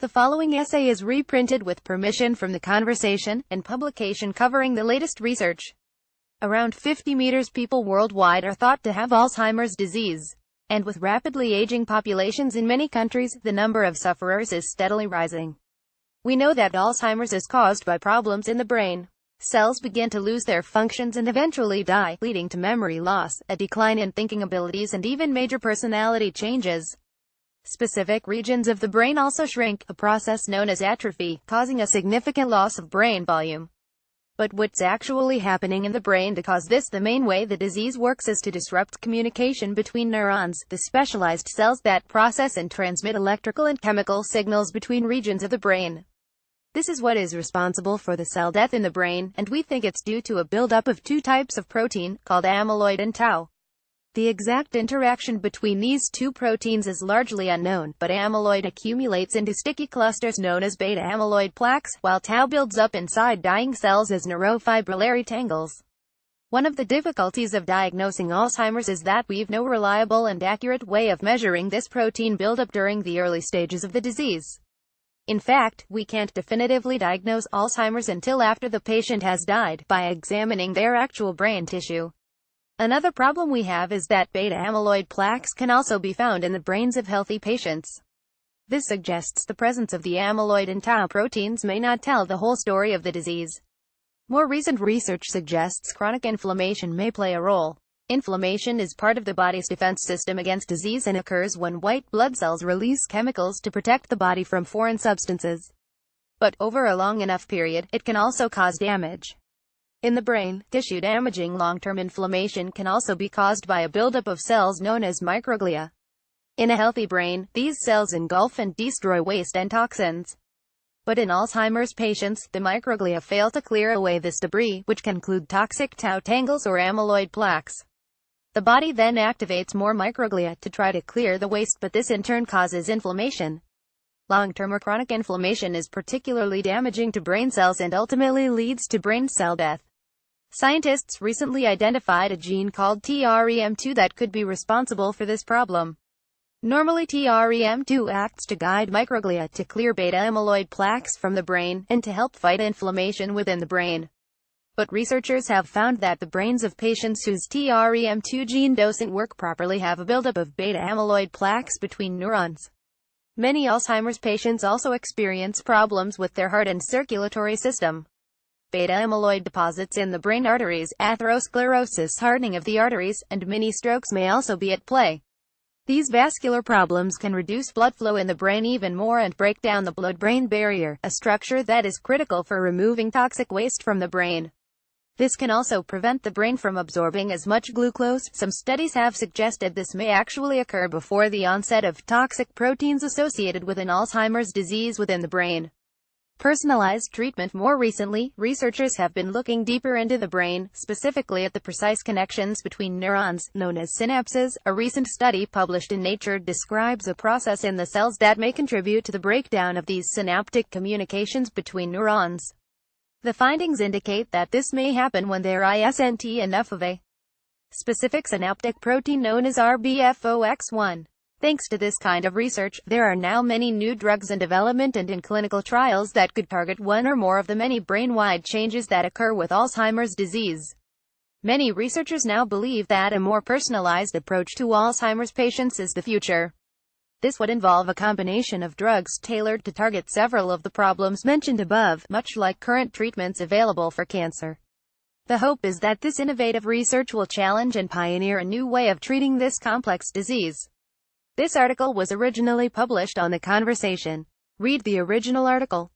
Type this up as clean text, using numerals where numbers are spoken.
The following essay is reprinted with permission from The Conversation, and publication covering the latest research. Around 50 million people worldwide are thought to have Alzheimer's disease. And with rapidly aging populations in many countries, the number of sufferers is steadily rising. We know that Alzheimer's is caused by problems in the brain. Cells begin to lose their functions and eventually die, leading to memory loss, a decline in thinking abilities, and even major personality changes. Specific regions of the brain also shrink, a process known as atrophy, causing a significant loss of brain volume. But what's actually happening in the brain to cause this? The main way the disease works is to disrupt communication between neurons, the specialized cells that process and transmit electrical and chemical signals between regions of the brain. This is what is responsible for the cell death in the brain, and we think it's due to a buildup of two types of protein, called amyloid and tau. The exact interaction between these two proteins is largely unknown, but amyloid accumulates into sticky clusters known as beta-amyloid plaques, while tau builds up inside dying cells as neurofibrillary tangles. One of the difficulties of diagnosing Alzheimer's is that we've no reliable and accurate way of measuring this protein buildup during the early stages of the disease. In fact, we can't definitively diagnose Alzheimer's until after the patient has died, by examining their actual brain tissue. Another problem we have is that beta-amyloid plaques can also be found in the brains of healthy patients. This suggests the presence of the amyloid and tau proteins may not tell the whole story of the disease. More recent research suggests chronic inflammation may play a role. Inflammation is part of the body's defense system against disease and occurs when white blood cells release chemicals to protect the body from foreign substances. But over a long enough period, it can also cause damage. In the brain, tissue-damaging long-term inflammation can also be caused by a buildup of cells known as microglia. In a healthy brain, these cells engulf and destroy waste and toxins. But in Alzheimer's patients, the microglia fail to clear away this debris, which can include toxic tau tangles or amyloid plaques. The body then activates more microglia to try to clear the waste, but this in turn causes inflammation. Long-term or chronic inflammation is particularly damaging to brain cells and ultimately leads to brain cell death. Scientists recently identified a gene called TREM2 that could be responsible for this problem. Normally TREM2 acts to guide microglia to clear beta-amyloid plaques from the brain, and to help fight inflammation within the brain. But researchers have found that the brains of patients whose TREM2 gene doesn't work properly have a buildup of beta-amyloid plaques between neurons. Many Alzheimer's patients also experience problems with their heart and circulatory system. Beta-amyloid deposits in the brain arteries, atherosclerosis, hardening of the arteries, and mini-strokes may also be at play. These vascular problems can reduce blood flow in the brain even more and break down the blood-brain barrier, a structure that is critical for removing toxic waste from the brain. This can also prevent the brain from absorbing as much glucose. Some studies have suggested this may actually occur before the onset of toxic proteins associated with an Alzheimer's disease within the brain. Personalized treatment. More recently, researchers have been looking deeper into the brain, specifically at the precise connections between neurons, known as synapses. A recent study published in Nature describes a process in the cells that may contribute to the breakdown of these synaptic communications between neurons. The findings indicate that this may happen when there isn't enough of a specific synaptic protein known as RBFOX1. Thanks to this kind of research, there are now many new drugs in development and in clinical trials that could target one or more of the many brain-wide changes that occur with Alzheimer's disease. Many researchers now believe that a more personalized approach to Alzheimer's patients is the future. This would involve a combination of drugs tailored to target several of the problems mentioned above, much like current treatments available for cancer. The hope is that this innovative research will challenge and pioneer a new way of treating this complex disease. This article was originally published on The Conversation. Read the original article.